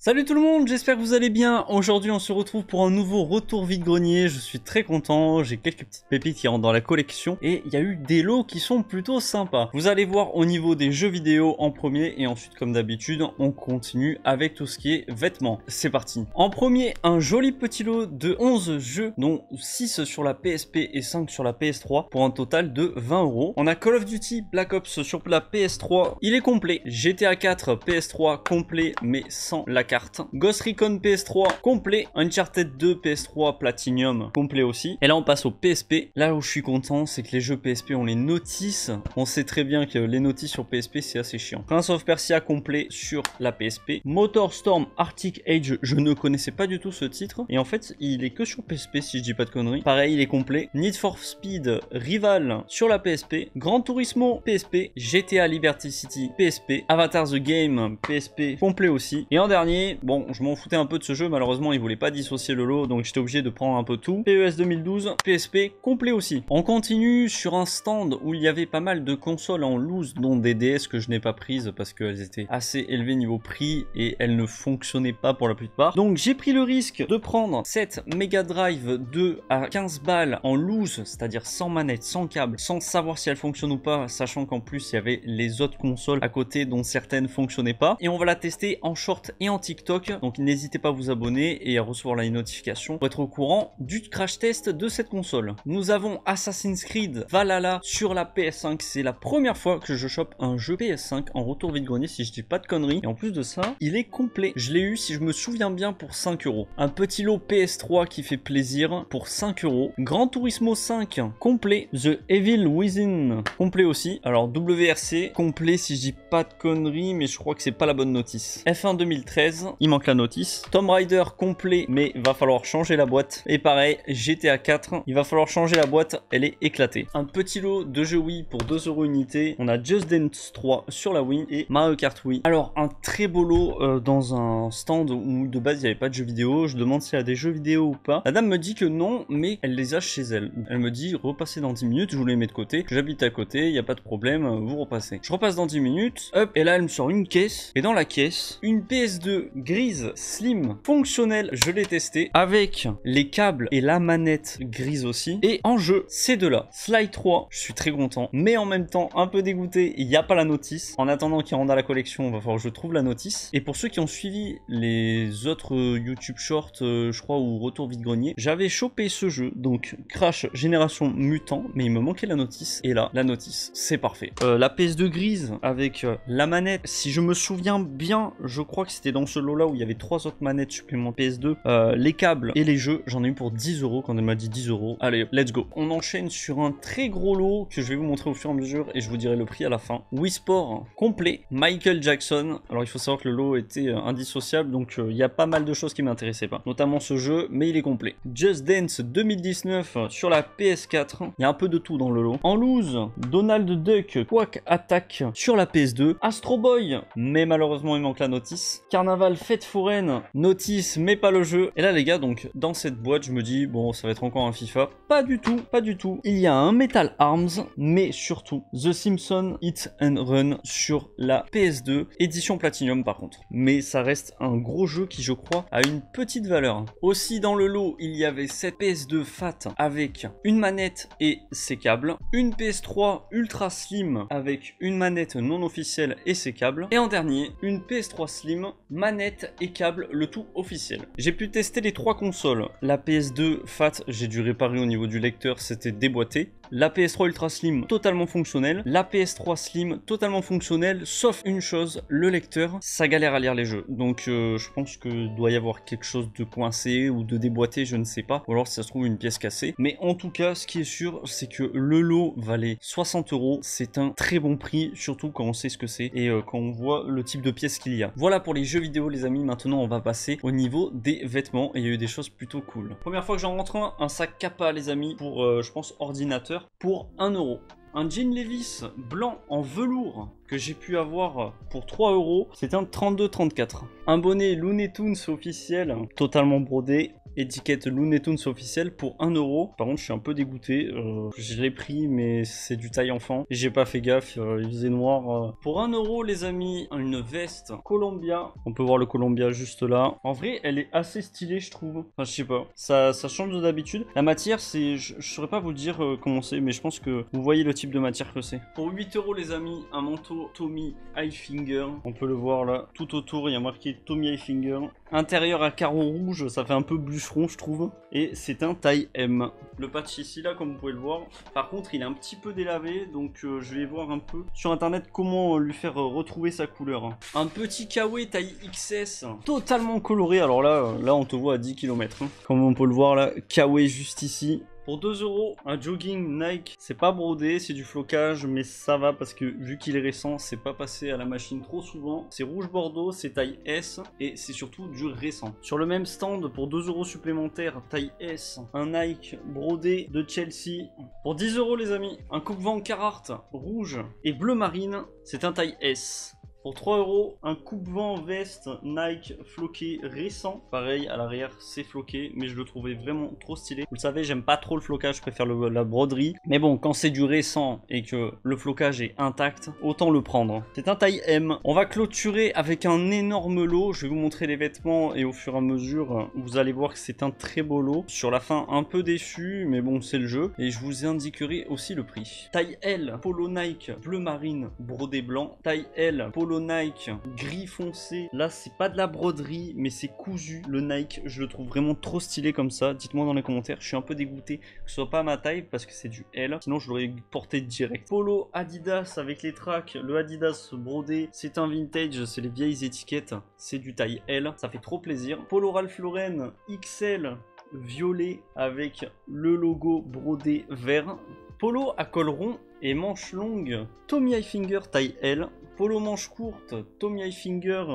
Salut tout le monde, j'espère que vous allez bien. Aujourd'hui on se retrouve pour un nouveau retour vide-grenier. Je suis très content, j'ai quelques petites pépites qui rentrent dans la collection et il y a eu des lots qui sont plutôt sympas. Vous allez voir au niveau des jeux vidéo en premier et ensuite comme d'habitude on continue avec tout ce qui est vêtements. C'est parti. En premier, un joli petit lot de 11 jeux dont 6 sur la PSP et 5 sur la PS3 pour un total de 20 €. On a Call of Duty Black Ops sur la PS3, il est complet. GTA 4 PS3 complet mais sans la carte. Ghost Recon PS3 complet. Uncharted 2 PS3 Platinum complet aussi. Et là on passe au PSP. Là où je suis content c'est que les jeux PSP ont les notices. On sait très bien que les notices sur PSP c'est assez chiant. Prince of Persia complet sur la PSP. Motorstorm Arctic Age, je ne connaissais pas du tout ce titre. Et en fait il est que sur PSP si je dis pas de conneries. Pareil il est complet. Need for Speed Rival sur la PSP. Gran Turismo PSP. GTA Liberty City PSP. Avatar The Game PSP complet aussi. Et en dernier, bon, je m'en foutais un peu de ce jeu, malheureusement il voulait pas dissocier le lot, donc j'étais obligé de prendre un peu tout. PES 2012, PSP complet aussi. On continue sur un stand où il y avait pas mal de consoles en loose, dont des DS que je n'ai pas prises parce qu'elles étaient assez élevées niveau prix et elles ne fonctionnaient pas pour la plupart. Donc j'ai pris le risque de prendre cette Mega Drive 2 à 15 balles en loose, c'est-à-dire sans manette, sans câble, sans savoir si elle fonctionne ou pas, sachant qu'en plus il y avait les autres consoles à côté dont certaines fonctionnaient pas. Et on va la tester en short et en TikTok, donc n'hésitez pas à vous abonner et à recevoir les notifications pour être au courant du crash test de cette console. Nous avons Assassin's Creed Valhalla sur la PS5, c'est la première fois que je chope un jeu PS5 en retour vide-grenier si je dis pas de conneries, et en plus de ça, il est complet. Je l'ai eu, si je me souviens bien, pour 5 €. Un petit lot PS3 qui fait plaisir pour 5 €. Gran Turismo 5 complet. The Evil Within complet aussi. Alors WRC complet si je dis pas de conneries, mais je crois que c'est pas la bonne notice. F1 2013, il manque la notice. Tomb Raider complet, mais va falloir changer la boîte. Et pareil, GTA 4, il va falloir changer la boîte, elle est éclatée. Un petit lot de jeux Wii pour 2 € unité. On a Just Dance 3 sur la Wii et Mario Kart Wii. Alors, un très beau lot dans un stand où de base il n'y avait pas de jeux vidéo. Je demande s'il y a des jeux vidéo ou pas. La dame me dit que non, mais elle les a chez elle. Elle me dit repassez dans 10 minutes, je vous les mets de côté. J'habite à côté, il n'y a pas de problème, vous repassez. Je repasse dans 10 minutes, hop, et là elle me sort une caisse. Et dans la caisse, une PS2 grise, slim, fonctionnelle, je l'ai testé, avec les câbles et la manette grise aussi. Et en jeu, ces deux-là. Sly 3, je suis très content, mais en même temps un peu dégoûté, il n'y a pas la notice. En attendant qu'il rentre à la collection, il va falloir que je trouve la notice. Et pour ceux qui ont suivi les autres YouTube Shorts, je crois, ou Retour vide-grenier, j'avais chopé ce jeu, donc Crash Génération Mutant, mais il me manquait la notice. Et là, la notice, c'est parfait. La PS2 grise avec la manette, si je me souviens bien, je crois que c'était dans ce lot là où il y avait 3 autres manettes supplémentaires PS2, les câbles et les jeux, j'en ai eu pour 10 € quand elle m'a dit 10 €. Allez, let's go. On enchaîne sur un très gros lot que je vais vous montrer au fur et à mesure et je vous dirai le prix à la fin. Wii Sport complet, Michael Jackson. Alors il faut savoir que le lot était indissociable, donc il y a pas mal de choses qui m'intéressaient pas, notamment ce jeu, mais il est complet. Just Dance 2019 sur la PS4, il y a un peu de tout dans le lot. En loose, Donald Duck Quack Attack sur la PS2, Astro Boy, mais malheureusement il manque la notice. Carnaval Fête Foraine, notice mais pas le jeu. Et là les gars, donc dans cette boîte je me dis bon ça va être encore un FIFA. Pas du tout, pas du tout. Il y a un Metal Arms, mais surtout The Simpsons Hit and Run sur la PS2, édition Platinum par contre. Mais ça reste un gros jeu qui je crois a une petite valeur. Aussi dans le lot il y avait cette PS2 Fat avec une manette et ses câbles, une PS3 Ultra Slim avec une manette non officielle et ses câbles, et en dernier une PS3 Slim, manette et câble, le tout officiel. J'ai pu tester les 3 consoles. La PS2 Fat, j'ai dû réparer au niveau du lecteur, c'était déboîté. La PS3 Ultra Slim, totalement fonctionnelle. La PS3 Slim, totalement fonctionnelle, sauf une chose, le lecteur, ça galère à lire les jeux. Donc je pense que doit y avoir quelque chose de coincé ou de déboîté, je ne sais pas. Ou alors si ça se trouve une pièce cassée. Mais en tout cas, ce qui est sûr, c'est que le lot valait 60 €. C'est un très bon prix, surtout quand on sait ce que c'est et quand on voit le type de pièces qu'il y a. Voilà pour les jeux vidéo les amis, maintenant on va passer au niveau des vêtements et il y a eu des choses plutôt cool. Première fois que j'en rentre un sac Kappa les amis pour je pense ordinateur pour 1 €. Un jean Levi's blanc en velours que j'ai pu avoir pour 3 €, c'était un 32-34. Un bonnet Looney Tunes officiel, totalement brodé étiquette Looney Tunes officielle pour 1 €. Par contre, je suis un peu dégoûté. Je l'ai pris, mais c'est du taille enfant. J'ai pas fait gaffe, il faisait noir. Pour 1 € les amis, une veste Columbia. On peut voir le Columbia juste là. En vrai, elle est assez stylée, je trouve. Enfin, je sais pas. Ça change d'habitude. La matière, c'est... Je saurais pas vous dire comment c'est, mais je pense que vous voyez le type de matière que c'est. Pour 8 € les amis, un manteau Tommy Hilfiger. On peut le voir là. Tout autour, il y a marqué Tommy Hilfiger. Intérieur à carreaux rouges, ça fait un peu bûcheron, je trouve. Et c'est un taille M. Le patch ici, là, comme vous pouvez le voir. Par contre, il est un petit peu délavé, donc je vais voir un peu sur internet comment lui faire retrouver sa couleur. Un petit kawaii taille XS, totalement coloré. Alors là, on te voit à 10 km. Comme on peut le voir là, kawaii juste ici. Pour 2 €, un jogging Nike, c'est pas brodé, c'est du flocage, mais ça va parce que vu qu'il est récent, c'est pas passé à la machine trop souvent. C'est rouge bordeaux, c'est taille S et c'est surtout du récent. Sur le même stand, pour 2 € supplémentaires, taille S, un Nike brodé de Chelsea. Pour 10 € les amis, un coupe-vent Carhartt rouge et bleu marine, c'est un taille S. Pour 3 €, un coupe-vent veste Nike floqué récent. Pareil, à l'arrière, c'est floqué, mais je le trouvais vraiment trop stylé. Vous le savez, j'aime pas trop le flocage, je préfère la broderie. Mais bon, quand c'est du récent et que le flocage est intact, autant le prendre. C'est un taille M. On va clôturer avec un énorme lot. Je vais vous montrer les vêtements et au fur et à mesure, vous allez voir que c'est un très beau lot. Sur la fin, un peu déçu, mais bon, c'est le jeu. Et je vous indiquerai aussi le prix. Taille L, polo Nike, bleu marine, brodé blanc. Taille L, polo Nike gris foncé. Là, c'est pas de la broderie, mais c'est cousu. Le Nike, je le trouve vraiment trop stylé comme ça. Dites-moi dans les commentaires. Je suis un peu dégoûté que ce soit pas ma taille parce que c'est du L. Sinon, je l'aurais porté direct. Polo Adidas avec les tracks. Le Adidas brodé, c'est un vintage. C'est les vieilles étiquettes. C'est du taille L. Ça fait trop plaisir. Polo Ralph Lauren XL violet avec le logo brodé vert. Polo à col rond et manche longue Tommy Hilfiger taille L. Polo manche courte Tommy Hilfiger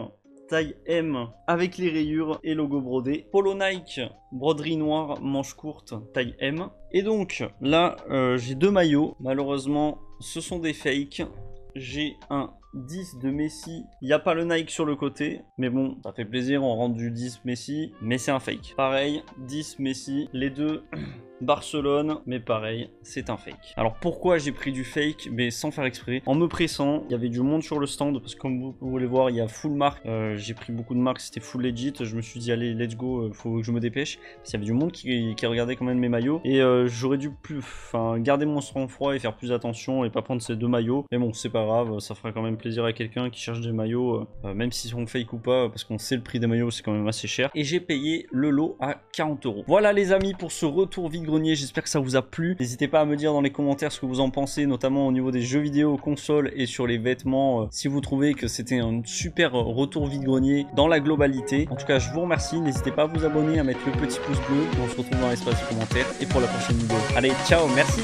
taille M avec les rayures et logo brodé. Polo Nike broderie noire manche courte taille M. Et donc là j'ai 2 maillots. Malheureusement ce sont des fakes. J'ai un 10 de Messi, il n'y a pas le Nike sur le côté, mais bon, ça fait plaisir, on rentre du 10 Messi, mais c'est un fake. Pareil, 10 Messi, les deux Barcelone, mais pareil, c'est un fake. Alors pourquoi j'ai pris du fake? Mais sans faire exprès, en me pressant, il y avait du monde sur le stand, parce que comme vous pouvez voir, il y a full marque, j'ai pris beaucoup de marques, c'était full legit, je me suis dit allez, let's go, faut que je me dépêche, parce qu'il y avait du monde qui regardait quand même mes maillots, et j'aurais dû garder mon sang-froid et faire plus attention, et pas prendre ces 2 maillots, mais bon, c'est pas grave, ça fera quand même plaisir à quelqu'un qui cherche des maillots, même si sont fake ou pas, parce qu'on sait le prix des maillots, c'est quand même assez cher, et j'ai payé le lot à 40 €. Voilà les amis pour ce retour vide-grenier, j'espère que ça vous a plu, n'hésitez pas à me dire dans les commentaires ce que vous en pensez, notamment au niveau des jeux vidéo, consoles et sur les vêtements, si vous trouvez que c'était un super retour vide-grenier dans la globalité. En tout cas, je vous remercie, n'hésitez pas à vous abonner, à mettre le petit pouce bleu, on se retrouve dans l'espace de commentaires, et pour la prochaine vidéo. Allez, ciao, merci.